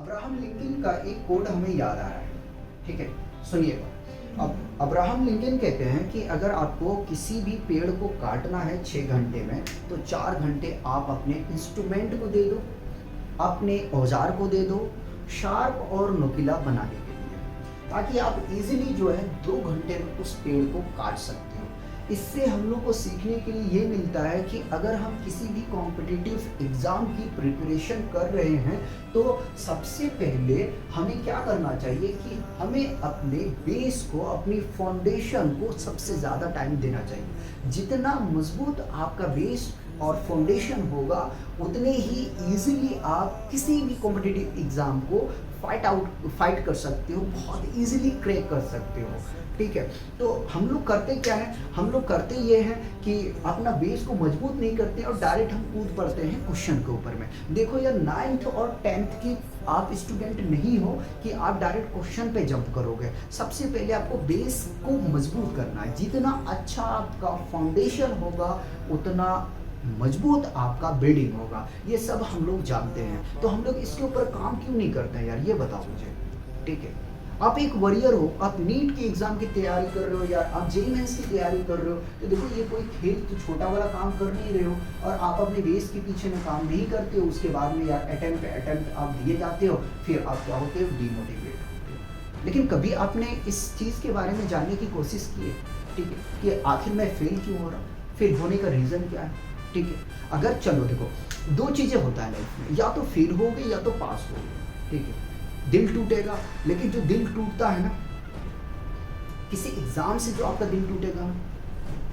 Abraham Lincoln का एक code हमें याद आ रहा है। ठीक है, सुनिएगा। अब अब्राहम लिंकन कहते हैं कि अगर आपको किसी भी पेड़ को काटना है 6 घंटे में, तो 4 घंटे आप अपने इंस्ट्रूमेंट को दे दो, अपने औजार को दे दो, शार्प और नुकीला बनाने के लिए, ताकि आप इजीली जो है 2 घंटे में उस पेड़ को काट सकते हो। इससे हम लोग को सीखने के लिए ये मिलता है कि अगर हम किसी भी कॉम्पिटिटिव एग्ज़ाम की प्रिपरेशन कर रहे हैं, तो सबसे पहले हमें क्या करना चाहिए कि हमें अपने बेस को, अपनी फाउंडेशन को सबसे ज़्यादा टाइम देना चाहिए। जितना मजबूत आपका बेस और फाउंडेशन होगा, उतने ही इजीली आप किसी भी कॉम्पिटिटिव एग्ज़ाम को फाइट कर सकते हो, बहुत इजीली क्रैक कर सकते हो। ठीक है, तो हम लोग करते क्या है, हम लोग करते ये हैं कि अपना बेस को मजबूत नहीं करते और डायरेक्ट हम कूद पड़ते हैं क्वेश्चन के ऊपर में। देखो यार, 9th और 10th की आप स्टूडेंट नहीं हो कि आप डायरेक्ट क्वेश्चन पे जंप करोगे। सबसे पहले आपको बेस को मजबूत करना है। जितना अच्छा आपका फाउंडेशन होगा, उतना मजबूत आपका बिल्डिंग होगा। ये सब हम लोग जानते हैं, तो हम लोग इसके ऊपर काम क्यों नहीं करते हैं यार, ये बताओ मुझे। ठीक है, आप एक वॉरियर हो, आप नीट की एग्जाम की तैयारी कर रहे हो या आप जेईई मेंस की तैयारी कर रहे हो, तो देखो ये कोई खेल तो छोटा वाला काम कर नहीं रहे हो, और आप अपने बेस के पीछे में काम नहीं करते हो। उसके बाद में यार अटेम्प्ट आप दिए जाते हो, फिर आप क्या होते हो, डीमोटिवेट होते हो। लेकिन कभी आपने इस चीज़ के बारे में जानने की कोशिश की है, ठीक है, कि आखिर मैं फेल क्यों हो रहा हूँ, फेल होने का रीज़न क्या है। ठीक है, अगर चलो देखो, 2 चीज़ें होता है लाइफ में, या तो फेल हो गए या तो पास हो गए। ठीक है, दिल टूटेगा, लेकिन जो दिल टूटता है ना, किसी एग्जाम से जो आपका दिल टूटेगा ना,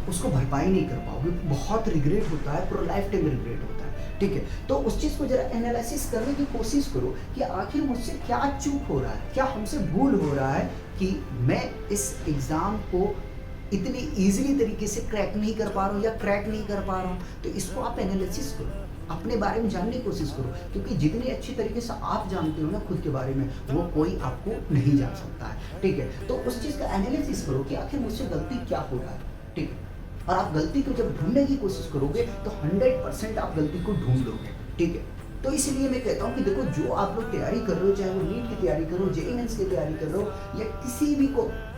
उसको भरपाई नहीं कर पाओगे, बहुत रिग्रेट होता है, पूरा लाइफ टाइम रिग्रेट होता है। ठीक है, तो उस चीज़ को जरा एनालिसिस करने की कोशिश करो कि आखिर मुझसे क्या चूक हो रहा है, क्या हमसे भूल हो रहा है कि मैं इस एग्ज़ाम को इतनी ईजिली तरीके से क्रैक नहीं कर पा रहा हूँ या क्रैक नहीं कर पा रहा हूँ। तो इसको आप एनालिसिस करो, अपने बारे में जानने की कोशिश करो, क्योंकि जितनी अच्छी तरीके से आप जानते हो ना खुद के बारे में, वो कोई आपको नहीं जान सकता है। ठीक है, तो उस चीज़ का एनालिसिस करो कि आखिर मुझसे गलती क्या हो रहा है। ठीक है, और आप गलती को जब ढूंढने की कोशिश करोगे तो 100% आप गलती को ढूंढ लोगे। ठीक है, तो इसलिए मैं कहता हूँ कि देखो, जो आप लोग तैयारी कर रहे हो, चाहे वो नीट की तैयारी करो, जेईई मेंस की तैयारी कर रहे हो, या किसी भी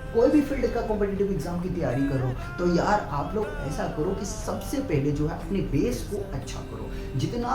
कोई भी फील्ड का कॉम्पिटिटिव एग्जाम की तैयारी करो, तो यार आप लोग ऐसा करो कि सबसे पहले जो है अपने बेस को अच्छा करो। जितना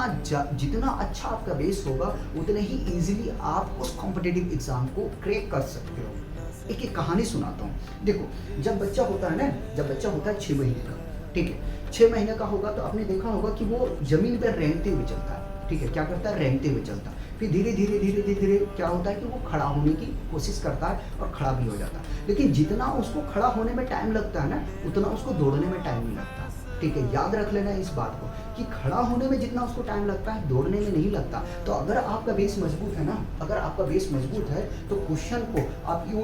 अच्छा आपका बेस होगा, उतने ही इजीली आप उस कॉम्पिटिटिव एग्जाम को क्रैक कर सकते हो। एक कहानी सुनाता हूँ। देखो, जब बच्चा होता है ना, जब बच्चा होता है 6 महीने का, ठीक है, 6 महीने का होगा तो आपने देखा होगा कि वो जमीन पर रेंगते हुए चलता है। ठीक है, क्या करता है, रेंगते हुए चलता है। फिर धीरे धीरे धीरे धीरे धीरे क्या होता है कि वो खड़ा होने की कोशिश करता है और खड़ा भी हो जाता है। लेकिन जितना उसको खड़ा होने में टाइम लगता है ना, उतना उसको दौड़ने में टाइम नहीं लगता। ठीक है, याद रख लेना इस बात को कि खड़ा होने में जितना उसको टाइम लगता है, दौड़ने में नहीं लगता। तो अगर आपका बेस मजबूत है ना, अगर आपका बेस मजबूत है, तो क्वेश्चन को आप यूँ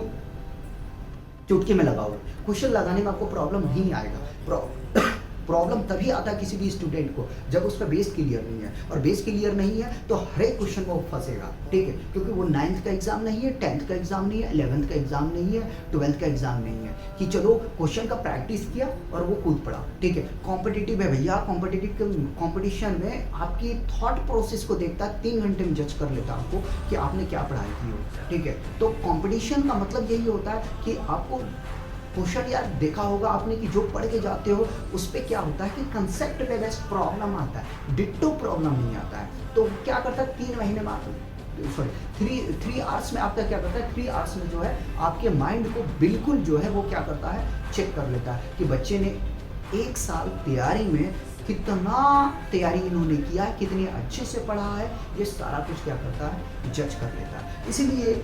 चुटकी में लगाओगे, क्वेश्चन लगाने में आपको प्रॉब्लम नहीं आएगा। प्रॉब्लम तभी आता है किसी भी स्टूडेंट को जब उसका बेस क्लियर नहीं है, और बेस क्लियर नहीं है तो हर एक क्वेश्चन में वो फंसेगा। ठीक है, क्योंकि वो 9th का एग्जाम नहीं है, 10th का एग्जाम नहीं है, 11th का एग्जाम नहीं है, 12th का एग्जाम नहीं है कि चलो क्वेश्चन का प्रैक्टिस किया और वो कूद पड़ा। ठीक है, कॉम्पिटिटिव है भैया, कॉम्पिटिशन में आपकी थॉट प्रोसेस को देखता है, 3 घंटे में जज कर लेता है आपको कि आपने क्या पढ़ाई की हो। ठीक है, तो कॉम्पिटिशन का मतलब यही होता है कि आपको क्वेश्चन, यार देखा होगा आपने कि जो पढ़ के जाते हो उस पर क्या होता है कि कंसेप्ट पे बेस्ड प्रॉब्लम आता है, डिट्टो प्रॉब्लम नहीं आता है। तो क्या करता है, 3 महीने में आप, सॉरी 3 आवर्स में आपका क्या करता है, 3 आवर्स में जो है आपके माइंड को बिल्कुल जो है वो क्या करता है, चेक कर लेता है कि बच्चे ने 1 साल तैयारी में कितना तैयारी इन्होंने किया है, कितने अच्छे से पढ़ा है, ये सारा कुछ क्या करता है, जज कर लेता है। इसीलिए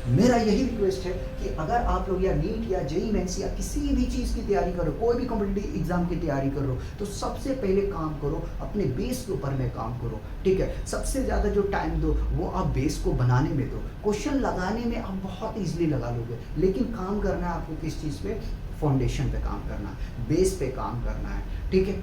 मेरा यही रिक्वेस्ट है कि अगर आप लोग या नीट या जेईई मेंस या किसी भी चीज़ की तैयारी करो, कोई भी कॉम्पिटिटिव एग्जाम की तैयारी करो, तो सबसे पहले काम करो अपने बेस के ऊपर में काम करो। ठीक है, सबसे ज़्यादा जो टाइम दो वो आप बेस को बनाने में दो। क्वेश्चन लगाने में आप बहुत ईजिली लगा लोगे, लेकिन काम करना है आपको किस चीज़ पे, फाउंडेशन पे काम करना है, बेस पे काम करना है। ठीक है,